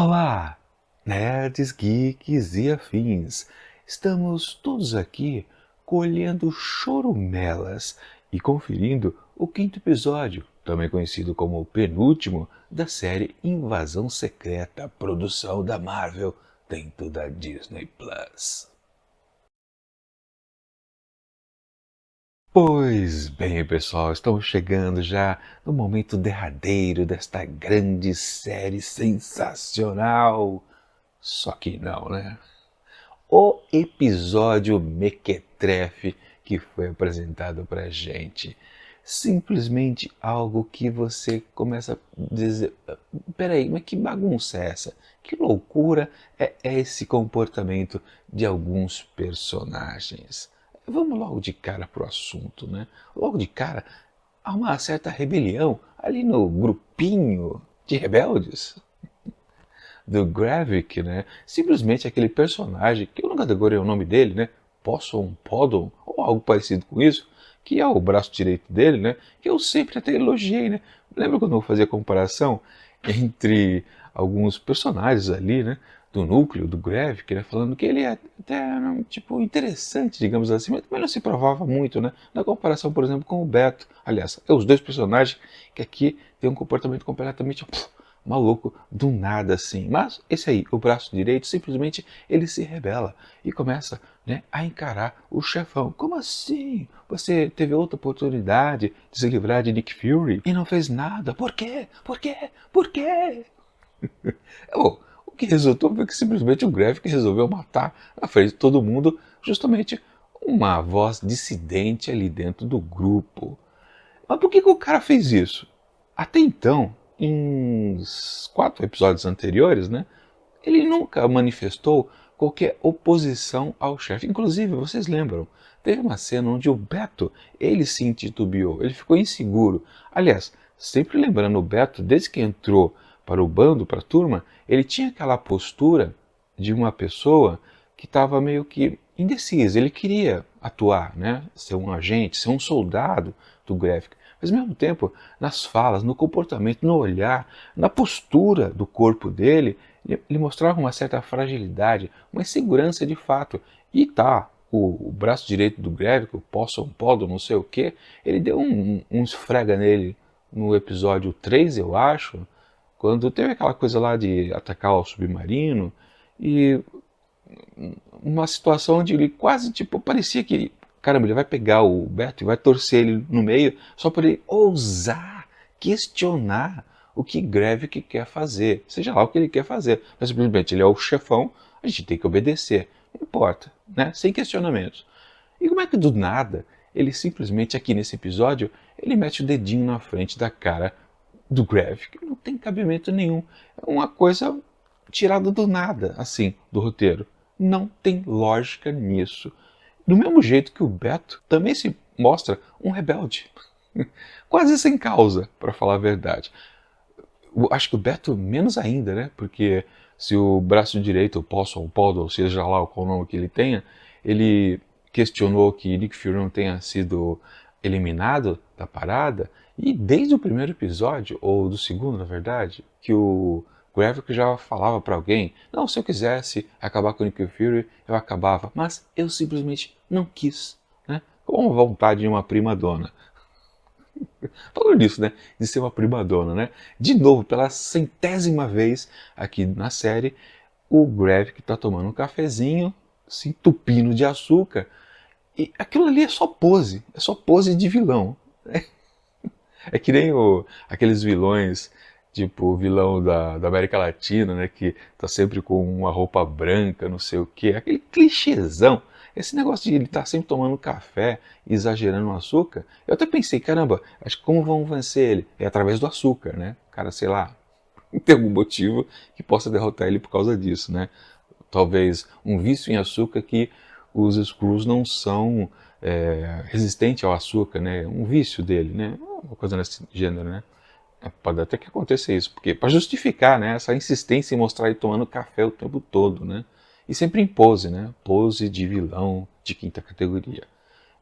Olá, nerds, geeks e afins. Estamos todos aqui colhendo chorumelas e conferindo o quinto episódio, também conhecido como o penúltimo, da série Invasão Secreta, produção da Marvel dentro da Disney Plus. Pois bem, pessoal, estamos chegando já no momento derradeiro desta grande série sensacional. Só que não, né? O episódio mequetrefe que foi apresentado pra gente. Simplesmente algo que você começa a dizer: peraí, mas que bagunça é essa? Que loucura é esse comportamento de alguns personagens? Vamos logo de cara pro assunto, né? Logo de cara, há uma certa rebelião ali no grupinho de rebeldes do Gravik, né? Simplesmente aquele personagem, que eu nunca decorei o nome dele, né? Possum, Poddle, ou algo parecido com isso, que é o braço direito dele, né? Que eu sempre até elogiei, né? Lembra quando eu fazia comparação entre alguns personagens ali, né? Do núcleo, do Gravik, né? Falando que ele é até, tipo, interessante, digamos assim, mas também não se provava muito, né? Na comparação, por exemplo, com o Beto. Aliás, é os dois personagens que aqui têm um comportamento completamente maluco do nada assim. Mas esse aí, o braço direito, simplesmente ele se rebela e começa, né, a encarar o chefão. Como assim? Você teve outra oportunidade de se livrar de Nick Fury e não fez nada? Por quê? Por quê? Por quê? Bom, o que resultou foi que simplesmente o Gravik resolveu matar na frente de todo mundo justamente uma voz dissidente ali dentro do grupo. Mas por que o cara fez isso? Até então, em uns 4 episódios anteriores, né, ele nunca manifestou qualquer oposição ao chefe. Inclusive, vocês lembram, teve uma cena onde o Beto, ele se intitubeou, ele ficou inseguro. Aliás, sempre lembrando o Beto, desde que entrou para o bando, para a turma, ele tinha aquela postura de uma pessoa que estava meio que indecisa. Ele queria atuar, né, ser um agente, ser um soldado do Gravik. Mas, ao mesmo tempo, nas falas, no comportamento, no olhar, na postura do corpo dele, ele mostrava uma certa fragilidade, uma insegurança de fato. E tá, o braço direito do Gravik, o Possum Poddle, não sei o que, ele deu um esfrega nele no episódio 3, eu acho, quando teve aquela coisa lá de atacar o submarino, e uma situação onde ele quase, tipo, parecia que, caramba, ele vai pegar o Beto e vai torcer ele no meio só para ele ousar questionar o que Gravik quer fazer, seja lá o que ele quer fazer. Mas simplesmente ele é o chefão, a gente tem que obedecer, não importa, né? Sem questionamentos. E como é que do nada, ele simplesmente aqui nesse episódio, ele mete o dedinho na frente da cara do Gravik? Não tem cabimento nenhum. É uma coisa tirada do nada, assim, do roteiro. Não tem lógica nisso. Do mesmo jeito que o Beto também se mostra um rebelde. Quase sem causa, para falar a verdade. Acho que o Beto menos ainda, né? Porque se o braço direito, o Possum, o Poddle, seja lá qual nome que ele tenha, ele questionou que Nick Fury não tenha sido eliminado da parada, e desde o primeiro episódio, ou do segundo, na verdade, que o Gravik já falava para alguém: não, se eu quisesse acabar com o Nick Fury, eu acabava, mas eu simplesmente não quis, né? Com a vontade de uma prima dona. Falando nisso, né? De ser uma primadona, né? De novo, pela centésima vez aqui na série, o Gravik está tomando um cafezinho, se entupindo de açúcar. E aquilo ali é só pose de vilão. É que nem aqueles vilões, tipo o vilão da América Latina, né? Que tá sempre com uma roupa branca, não sei o quê. Aquele clichêzão. Esse negócio de ele estar sempre tomando café e exagerando o açúcar, eu até pensei, caramba, acho que como vão vencer ele? É através do açúcar, né? O cara, sei lá, tem algum motivo que possa derrotar ele por causa disso, né? Talvez um vício em açúcar que os Skrulls não são resistentes ao açúcar, né? Um vício dele, né? Uma coisa nesse gênero, né? Pode até que aconteça isso, porque para justificar, né, essa insistência em mostrar ele tomando café o tempo todo, né? E sempre em pose, né? Pose de vilão de quinta categoria.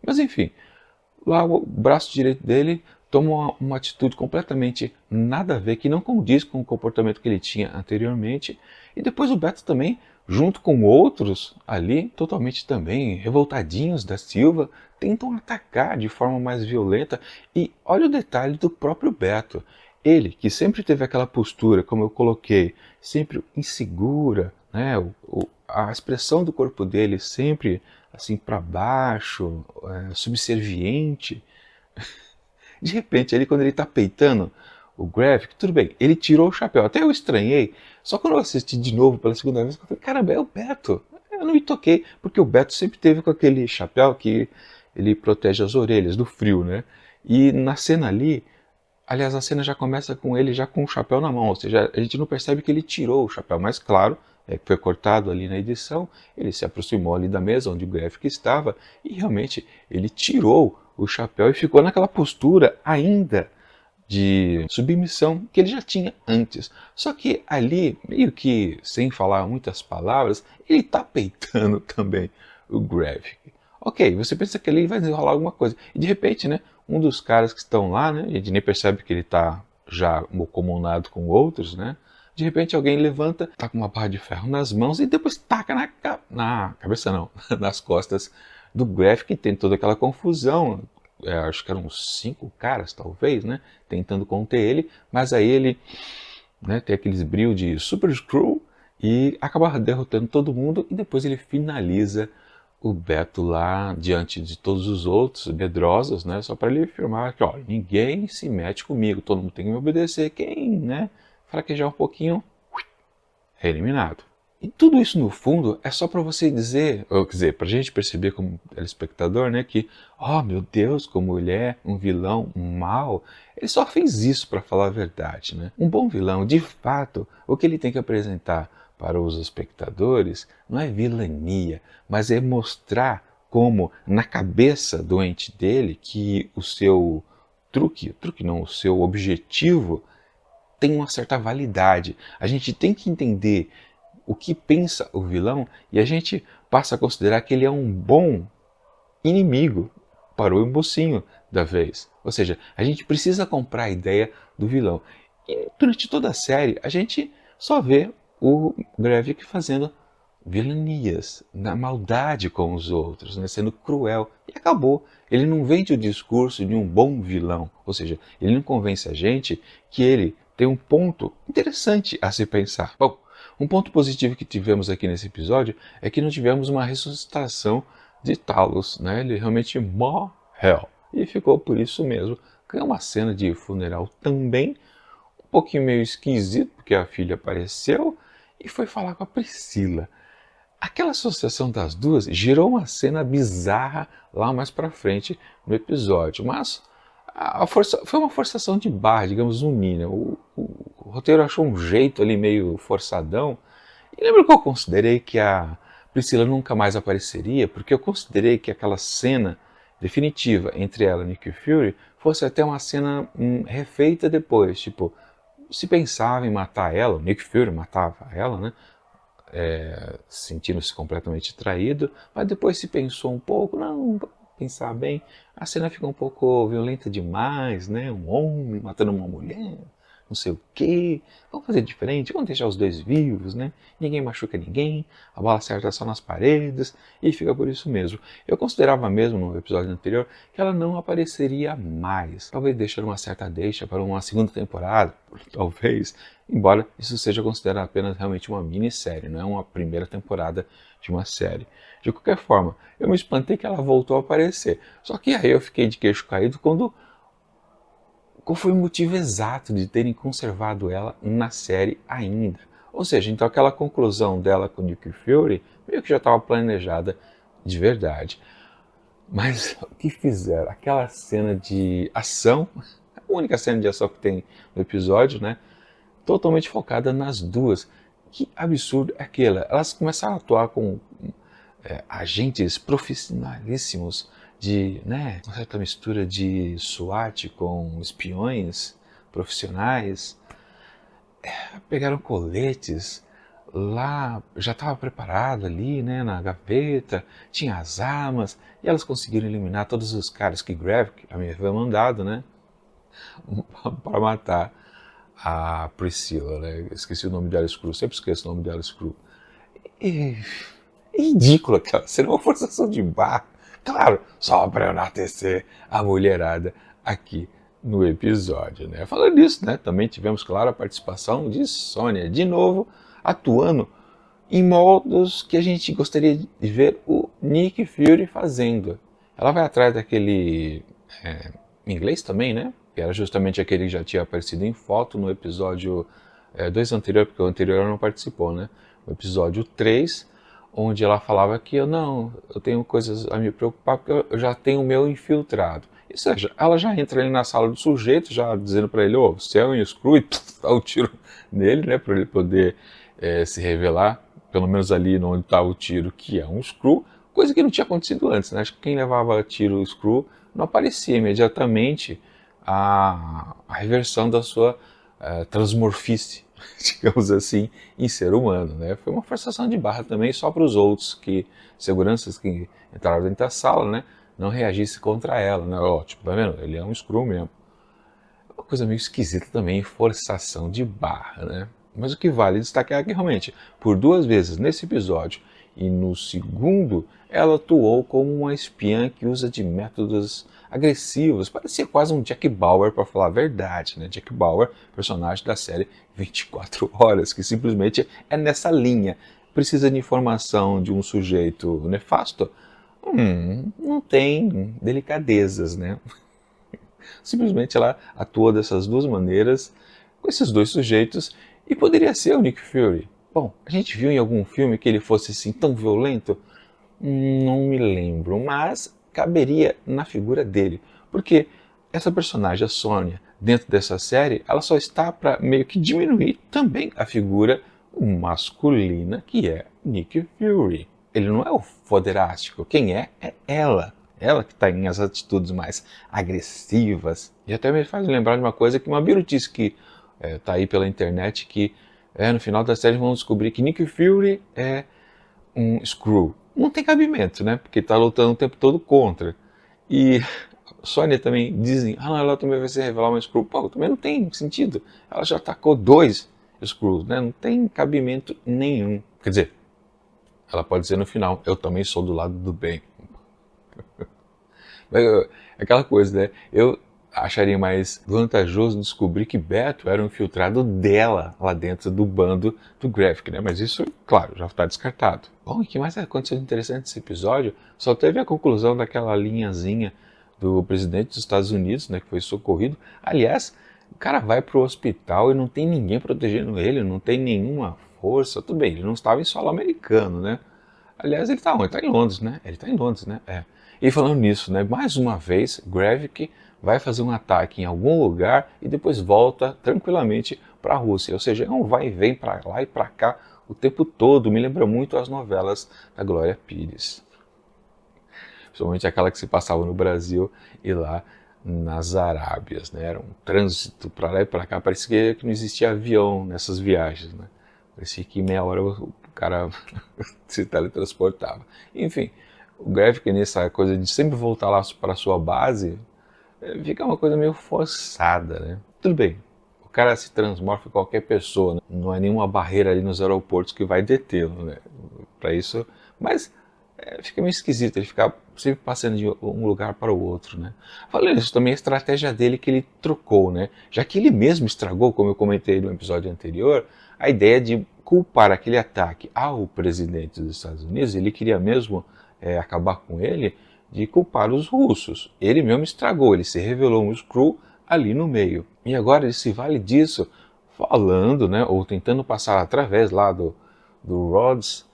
Mas enfim, lá o braço direito dele toma uma atitude completamente nada a ver, que não condiz com o comportamento que ele tinha anteriormente, e depois o Beto também, junto com outros ali, totalmente também revoltadinhos da Silva, tentam atacar de forma mais violenta, e olha o detalhe do próprio Beto. Ele, que sempre teve aquela postura, como eu coloquei, sempre insegura, né? A expressão do corpo dele sempre assim para baixo, subserviente. De repente, ali quando ele está peitando o Gravik, tudo bem, ele tirou o chapéu. Até eu estranhei, só quando eu assisti de novo pela segunda vez, eu falei, caramba, é o Beto. Eu não me toquei, porque o Beto sempre teve com aquele chapéu que ele protege as orelhas do frio, né? E na cena ali, aliás, a cena já começa com ele já com o chapéu na mão, ou seja, a gente não percebe que ele tirou o chapéu, mas claro, foi cortado ali na edição, ele se aproximou ali da mesa onde o Gravik estava e realmente ele tirou o chapéu e ficou naquela postura ainda de submissão que ele já tinha antes. Só que ali, meio que sem falar muitas palavras, ele está peitando também o Gravik. Ok, você pensa que ali vai desenrolar alguma coisa. E de repente, né, um dos caras que estão lá, né, a gente nem percebe que ele está já comunado com outros, né? De repente alguém levanta, tá com uma barra de ferro nas mãos e depois taca na cabeça não, nas costas do Gravik, que tem toda aquela confusão. Acho que eram 5 caras, talvez, né, tentando conter ele, mas aí ele, né, tem aqueles brilhos de Super Screw e acaba derrotando todo mundo e depois ele finaliza o Beto lá diante de todos os outros medrosos, né, só para ele afirmar que, ó, ninguém se mete comigo, todo mundo tem que me obedecer, quem, né, fraquejar um pouquinho, é eliminado. E tudo isso no fundo é só para você dizer, ou quer dizer, para a gente perceber como telespectador, né, que, oh meu Deus, como ele é um vilão, um mal, ele só fez isso para falar a verdade, né? Um bom vilão, de fato, o que ele tem que apresentar para os espectadores não é vilania, mas é mostrar como na cabeça doente dele que o seu truque não, o seu objetivo tem uma certa validade. A gente tem que entender o que pensa o vilão e a gente passa a considerar que ele é um bom inimigo para o mocinho da vez. Ou seja, a gente precisa comprar a ideia do vilão. E durante toda a série a gente só vê o Gravik fazendo vilanias, na maldade com os outros, né, sendo cruel. E acabou. Ele não vende o discurso de um bom vilão. Ou seja, ele não convence a gente que ele tem um ponto interessante a se pensar. Bom, um ponto positivo que tivemos aqui nesse episódio é que não tivemos uma ressuscitação de Talos, né? Ele realmente morreu. E ficou por isso mesmo. É uma cena de funeral também, um pouquinho meio esquisito, porque a filha apareceu e foi falar com a Priscila. Aquela associação das duas gerou uma cena bizarra lá mais pra frente no episódio, mas foi uma forçação de barra, digamos, unir, né? O roteiro achou um jeito ali meio forçadão. E lembra que eu considerei que a Priscila nunca mais apareceria, porque eu considerei que aquela cena definitiva entre ela e Nick Fury fosse até uma cena refeita depois, tipo, se pensava em matar ela, o Nick Fury matava ela, né? Sentindo-se completamente traído, mas depois se pensou um pouco, não, pensar bem, a cena ficou um pouco violenta demais, né? Um homem matando uma mulher, não sei o quê, vamos fazer diferente, vamos deixar os dois vivos, né? Ninguém machuca ninguém, a bala acerta só nas paredes e fica por isso mesmo. Eu considerava mesmo no episódio anterior que ela não apareceria mais, talvez deixando uma certa deixa para uma segunda temporada, talvez, embora isso seja considerado apenas realmente uma minissérie, não é uma primeira temporada de uma série. De qualquer forma, eu me espantei que ela voltou a aparecer, só que aí eu fiquei de queixo caído qual foi o motivo exato de terem conservado ela na série ainda. Ou seja, então aquela conclusão dela com Nick Fury meio que já estava planejada de verdade. Mas o que fizeram? Aquela cena de ação, a única cena de ação que tem no episódio, né? Totalmente focada nas duas. Que absurdo é aquilo? Elas começaram a atuar com agentes profissionalíssimos de, né, uma certa mistura de SWAT com espiões profissionais. Pegaram coletes, lá já estava preparado ali, né, na gaveta, tinha as armas, e elas conseguiram eliminar todos os caras que Gravik havia mandado, né? para matar a Priscila, né? Esqueci o nome dela, Screw, sempre esqueço o nome dela, Screw. E é ridículo aquela cena, uma forçação de barra. Claro, só para enaltecer a mulherada aqui no episódio, né? Falando nisso, né? Também tivemos, claro, a participação de Sônia, de novo, atuando em modos que a gente gostaria de ver o Nick Fury fazendo. Ela vai atrás daquele inglês também, né? Que era justamente aquele que já tinha aparecido em foto no episódio 2 anterior, porque o anterior ela não participou, né? O episódio 3, onde ela falava que eu tenho coisas a me preocupar porque eu já tenho o meu infiltrado. Ou seja, ela já entra ali na sala do sujeito, já dizendo para ele, você é um Skrull, e dá um tiro nele, né? Para ele poder se revelar, pelo menos ali onde está o tiro, que é um Skrull, coisa que não tinha acontecido antes, né? Acho que quem levava tiro Skrull não aparecia imediatamente a reversão da sua transmorfice, digamos assim, em ser humano, né? Foi uma forçação de barra também só para os outros seguranças que entraram dentro da sala, né? Não reagisse contra ela, né? Tipo, tá vendo? Ele é um Skrull mesmo. Uma coisa meio esquisita também, forçação de barra, né? Mas o que vale destacar é que realmente, por 2 vezes nesse episódio e no segundo, ela atuou como uma espiã que usa de métodos agressivos. Parecia quase um Jack Bauer, para falar a verdade, né? Jack Bauer, personagem da série 24 Horas, que simplesmente é nessa linha. Precisa de informação de um sujeito nefasto? Não tem delicadezas, né? Simplesmente ela atua dessas 2 maneiras, com esses 2 sujeitos, e poderia ser o Nick Fury. Bom, a gente viu em algum filme que ele fosse assim tão violento? Não me lembro, mas caberia na figura dele. Porque essa personagem, a Sônia, dentro dessa série, ela só está para meio que diminuir também a figura masculina que é Nick Fury. Ele não é o foderástico, quem é ela. Ela que está em as atitudes mais agressivas. E até me faz lembrar de uma coisa que uma birutice que está aí pela internet, que no final da série vão descobrir que Nick Fury é um Skrull. Não tem cabimento, né? Porque está lutando o tempo todo contra. E Sônia também dizem, não, ela também vai se revelar uma Skrull. Pô, também não tem sentido. Ela já atacou 2 Skrulls, né? Não tem cabimento nenhum. Quer dizer, ela pode dizer no final, eu também sou do lado do bem. Aquela coisa, né? Eu acharia mais vantajoso descobrir que Beto era um infiltrado dela lá dentro do bando do Graphic, né? Mas isso, claro, já está descartado. Bom, e o que mais aconteceu de interessante nesse episódio? Só teve a conclusão daquela linhazinha do presidente dos Estados Unidos, né? Que foi socorrido. Aliás, o cara vai pro hospital e não tem ninguém protegendo ele, não tem nenhuma força. Tudo bem, ele não estava em solo americano, né? Aliás, ele está onde? Ele está em Londres, né? Ele está em Londres, né? E falando nisso, né? Mais uma vez, Gravik vai fazer um ataque em algum lugar e depois volta tranquilamente para a Rússia. Ou seja, é um vai e vem para lá e para cá o tempo todo. Me lembra muito as novelas da Glória Pires. Principalmente aquela que se passava no Brasil e lá nas Arábias, né? Era um trânsito para lá e para cá. Parecia que não existia avião nessas viagens, né? Parecia que em meia hora o cara se teletransportava. Enfim, o Gravik nessa coisa de sempre voltar lá para a sua base, fica uma coisa meio forçada, né? Tudo bem, o cara se transmorfa em qualquer pessoa, né? Não é nenhuma barreira ali nos aeroportos que vai detê-lo, né? Para isso, mas fica meio esquisito ele ficar sempre passando de um lugar para o outro, né? Falando isso, também a estratégia dele que ele trocou, né? Já que ele mesmo estragou, como eu comentei no episódio anterior, a ideia de culpar aquele ataque ao presidente dos Estados Unidos, ele queria mesmo acabar com ele, de culpar os russos. Ele mesmo estragou, ele se revelou um Skrull ali no meio. E agora ele se vale disso falando, né, ou tentando passar através lá do Rhodes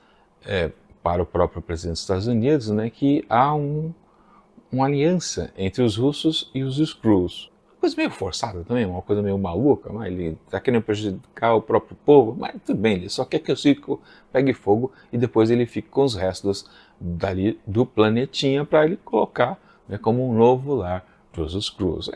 para o próprio presidente dos Estados Unidos, né, que há uma aliança entre os russos e os Skrulls. Uma coisa meio forçada também, uma coisa meio maluca, mas ele está querendo prejudicar o próprio povo, mas tudo bem, ele só quer que o circo pegue fogo e depois ele fique com os restos dali do planetinha para ele colocar, né, como um novo lar para os Skrulls.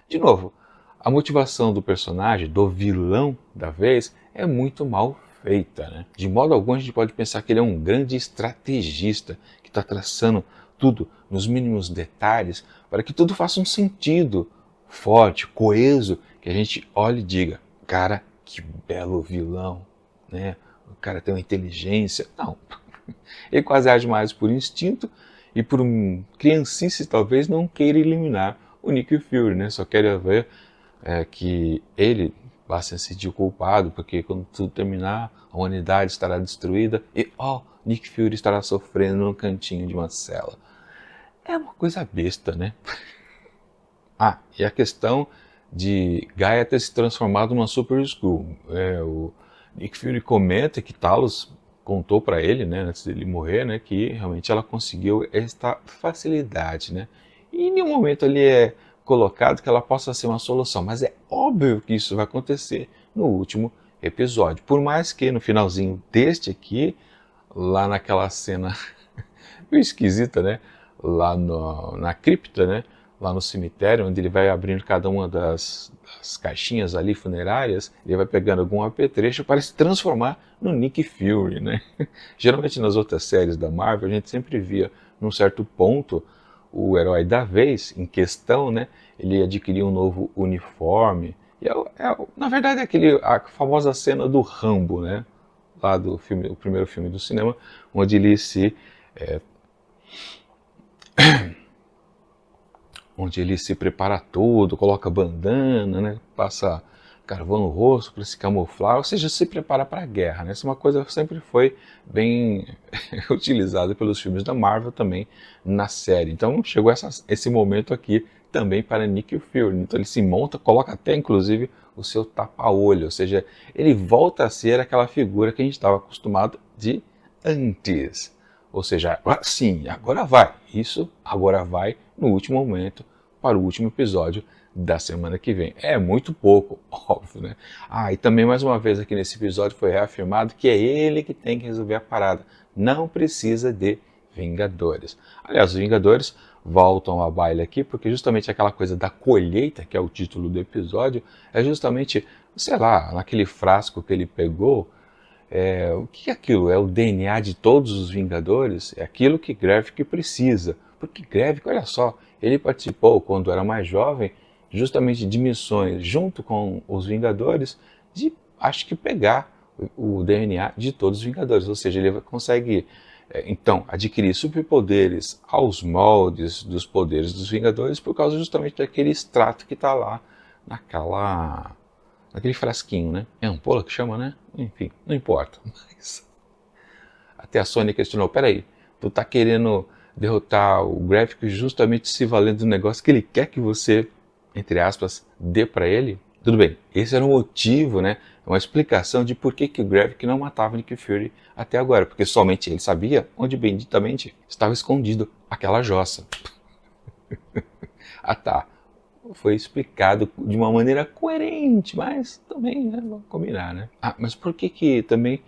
De novo, a motivação do personagem, do vilão da vez, é muito mal feita, né? De modo algum a gente pode pensar que ele é um grande estrategista que está traçando tudo nos mínimos detalhes para que tudo faça um sentido forte, coeso, que a gente olhe e diga, cara, que belo vilão, né? O cara tem uma inteligência. Não, ele quase age mais por instinto e por um criancice talvez não queira eliminar o Nick Fury, né? Só quer ver que ele vá se sentir o culpado, porque quando tudo terminar, a humanidade estará destruída e, Nick Fury estará sofrendo no cantinho de uma cela. É uma coisa besta, né? E a questão de Gaia ter se transformado numa Super Skrull. O Nick Fury comenta que Talos contou para ele, né, antes dele morrer, né, que realmente ela conseguiu esta facilidade, né? E em nenhum momento ali é colocado que ela possa ser uma solução, mas é óbvio que isso vai acontecer no último episódio. Por mais que no finalzinho deste aqui, lá naquela cena meio esquisita, né? Lá na cripta, né? Lá no cemitério, onde ele vai abrindo cada uma das caixinhas ali funerárias, ele vai pegando algum apetrecho para se transformar no Nick Fury, né? Geralmente nas outras séries da Marvel, a gente sempre via, num certo ponto, o herói da vez, em questão, né? Ele adquiria um novo uniforme. E na verdade é a famosa cena do Rambo, né? Lá do filme, o primeiro filme do cinema, onde ele se prepara todo, coloca bandana, né, passa carvão no rosto para se camuflar, ou seja, se prepara para a guerra. Né? Essa é uma coisa que sempre foi bem utilizada pelos filmes da Marvel também na série. Então chegou esse momento aqui também para Nick Fury. Então ele se monta, coloca até inclusive o seu tapa-olho, ou seja, ele volta a ser aquela figura que a gente estava acostumado de antes. Ou seja, sim, agora vai. Isso agora vai no último momento para o último episódio da semana que vem. É muito pouco, óbvio, né? E também mais uma vez aqui nesse episódio foi reafirmado que é ele que tem que resolver a parada. Não precisa de Vingadores. Aliás, os Vingadores voltam à baila aqui porque justamente aquela coisa da colheita, que é o título do episódio, é justamente, sei lá, naquele frasco que ele pegou. O que é aquilo? É o DNA de todos os Vingadores? É aquilo que Gravik precisa. Porque Gravik, olha só, ele participou, quando era mais jovem, justamente de missões junto com os Vingadores, de, acho que, pegar o DNA de todos os Vingadores. Ou seja, ele consegue, então, adquirir superpoderes aos moldes dos poderes dos Vingadores por causa justamente daquele extrato que está lá naquele frasquinho, né? É ampola que chama, né? Enfim, não importa. Mas até a Sony questionou, peraí, tu tá querendo derrotar o Gravik justamente se valendo do negócio que ele quer que você, entre aspas, dê para ele? Tudo bem, esse era um motivo, né? Uma explicação de por que o Gravik não matava Nick Fury até agora, porque somente ele sabia onde benditamente estava escondido aquela jossa. Tá. Foi explicado de uma maneira coerente, mas também, né, vamos combinar, né? Mas por que também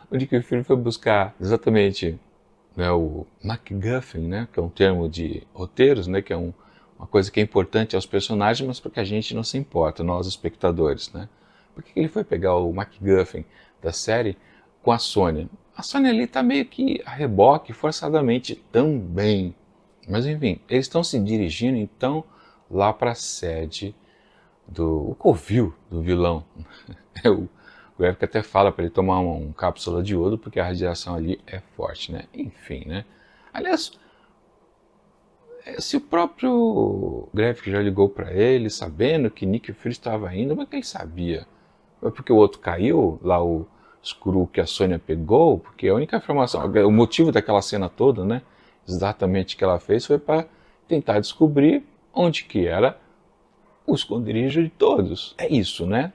o Nick Fury foi buscar exatamente, né, o MacGuffin, né, que é um termo de roteiros, né, que é uma coisa que é importante aos personagens, mas porque a gente não se importa, nós espectadores, né? Por que ele foi pegar o MacGuffin da série com a Sony? A Sony ali está meio que a reboque, forçadamente também. Mas enfim, eles estão se dirigindo então lá para a sede do covil do vilão. O Gravik até fala para ele tomar uma cápsula de iodo porque a radiação ali é forte, né? Enfim, né? Aliás, se o próprio Gravik já ligou para ele sabendo que Nick Fury estava indo, como é que ele sabia? Foi porque o outro caiu, lá o Skrull que a Sônia pegou? Porque a única informação, o motivo daquela cena toda, né? Exatamente que ela fez foi para tentar descobrir onde que era o esconderijo de todos. É isso, né?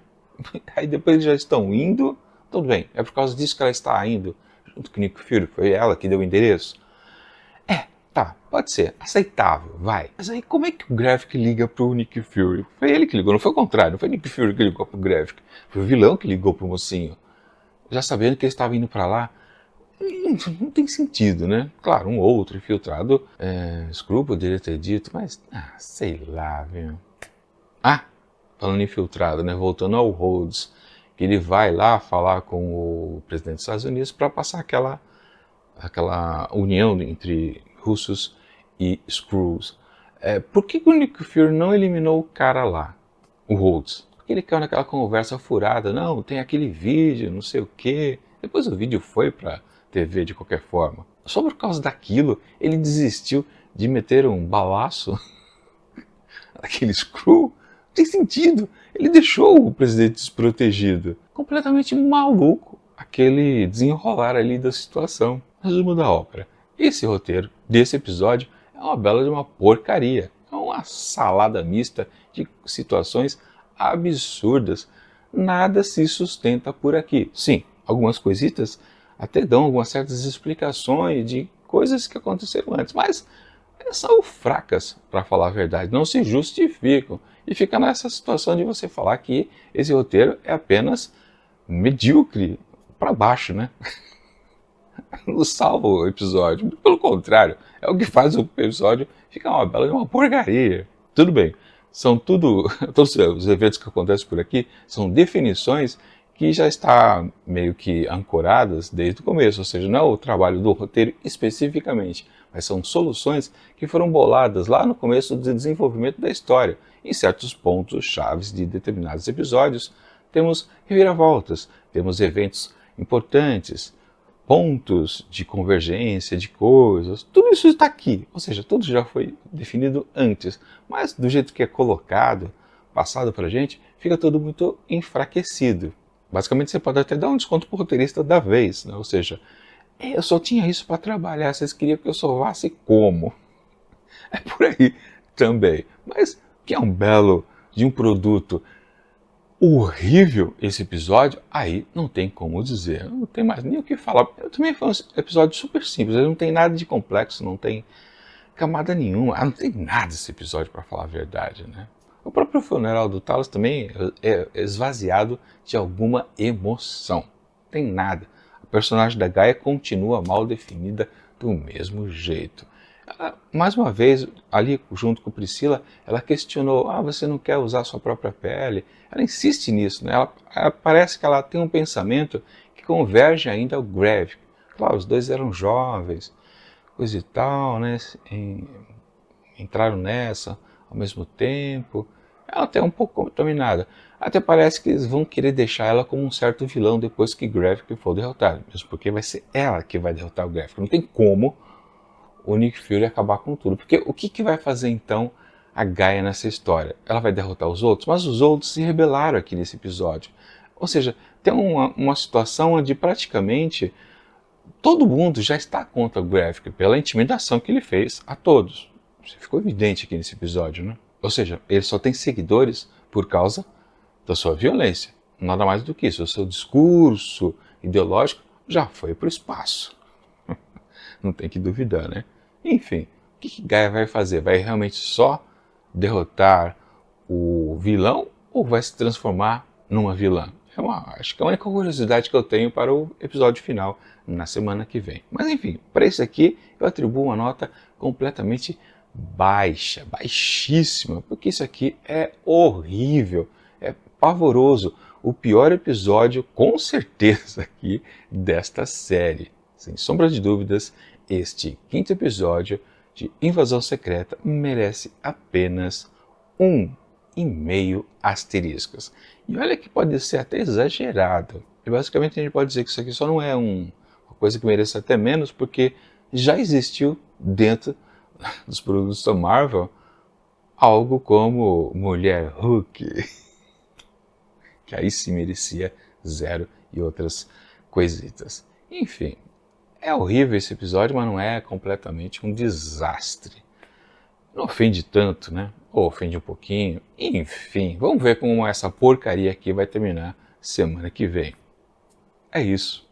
Aí depois eles já estão indo, tudo bem, é por causa disso que ela está indo junto com o Nick Fury, foi ela que deu o endereço. Tá, pode ser, aceitável, vai. Mas aí como é que o Gravik liga pro Nick Fury? Foi ele que ligou, não foi o contrário, não foi o Nick Fury que ligou pro Gravik, foi o vilão que ligou pro mocinho. Já sabendo que ele estava indo para lá, não tem sentido, né? Claro, um outro infiltrado, Skrull poderia ter dito, mas, sei lá, viu? Falando infiltrado, né? Voltando ao Rhodes, que ele vai lá falar com o presidente dos Estados Unidos para passar aquela união entre russos e Skrulls. Por que que o Nick Fury não eliminou o cara lá, o Rhodes? Porque ele caiu naquela conversa furada, não, tem aquele vídeo, não sei o quê. Depois o vídeo foi pra TV de qualquer forma. Só por causa daquilo, ele desistiu de meter um balaço naquele Skrull. Não tem sentido. Ele deixou o presidente desprotegido. Completamente maluco aquele desenrolar ali da situação. Resumo da ópera. Esse roteiro desse episódio é uma bela de uma porcaria. É uma salada mista de situações absurdas. Nada se sustenta por aqui. Sim, algumas coisitas até dão algumas certas explicações de coisas que aconteceram antes, mas são fracas, para falar a verdade, não se justificam. E fica nessa situação de você falar que esse roteiro é apenas medíocre, para baixo, né? Não salva o episódio, pelo contrário, é o que faz o episódio ficar uma bela de uma porcaria. Tudo bem, são todos os eventos que acontecem por aqui são definições que já está meio que ancoradas desde o começo, ou seja, não é o trabalho do roteiro especificamente, mas são soluções que foram boladas lá no começo do desenvolvimento da história. Em certos pontos chaves de determinados episódios, temos reviravoltas, temos eventos importantes, pontos de convergência de coisas, tudo isso está aqui, ou seja, tudo já foi definido antes, mas do jeito que é colocado, passado para a gente, fica tudo muito enfraquecido. Basicamente você pode até dar um desconto para o roteirista da vez, né? Ou seja, eu só tinha isso para trabalhar, vocês queriam que eu salvasse como? É por aí também, mas que é um belo de um produto horrível esse episódio, aí não tem como dizer, não tem mais nem o que falar. Eu também foi um episódio super simples, não tem nada de complexo, não tem camada nenhuma, não tem nada esse episódio para falar a verdade, né? O próprio funeral do Talos também é esvaziado de alguma emoção, não tem nada. A personagem da Gaia continua mal definida do mesmo jeito. Ela, mais uma vez, ali junto com Priscila, ela questionou, você não quer usar sua própria pele? Ela insiste nisso, né? Ela parece que ela tem um pensamento que converge ainda ao Gravik. Claro, os dois eram jovens, coisa e tal, né? Entraram nessa ao mesmo tempo. Ela até é um pouco contaminada. Até parece que eles vão querer deixar ela como um certo vilão depois que Gravik for derrotado. Mesmo porque vai ser ela que vai derrotar o Gravik. Não tem como o Nick Fury acabar com tudo. Porque o que vai fazer então a Gaia nessa história? Ela vai derrotar os outros? Mas os outros se rebelaram aqui nesse episódio. Ou seja, tem uma situação onde praticamente todo mundo já está contra o Gravik pela intimidação que ele fez a todos. Isso ficou evidente aqui nesse episódio, né? Ou seja, ele só tem seguidores por causa da sua violência. Nada mais do que isso. O seu discurso ideológico já foi para o espaço. Não tem que duvidar, né? Enfim, o que Gaia vai fazer? Vai realmente só derrotar o vilão ou vai se transformar numa vilã? Acho que é a única curiosidade que eu tenho para o episódio final na semana que vem. Mas enfim, para esse aqui eu atribuo uma nota completamente baixa, baixíssima, porque isso aqui é horrível, é pavoroso. O pior episódio, com certeza, aqui desta série. Sem sombra de dúvidas, este quinto episódio de Invasão Secreta merece apenas 1,5 asteriscos. E olha que pode ser até exagerado. E basicamente a gente pode dizer que isso aqui só não é uma coisa que merece até menos, porque já existiu dentro dos produtos da Marvel algo como Mulher Hulk, que aí sim merecia 0 e outras coisitas. Enfim, é horrível esse episódio, mas não é completamente um desastre. Não ofende tanto, né? Ou ofende um pouquinho. Enfim, vamos ver como essa porcaria aqui vai terminar semana que vem. É isso.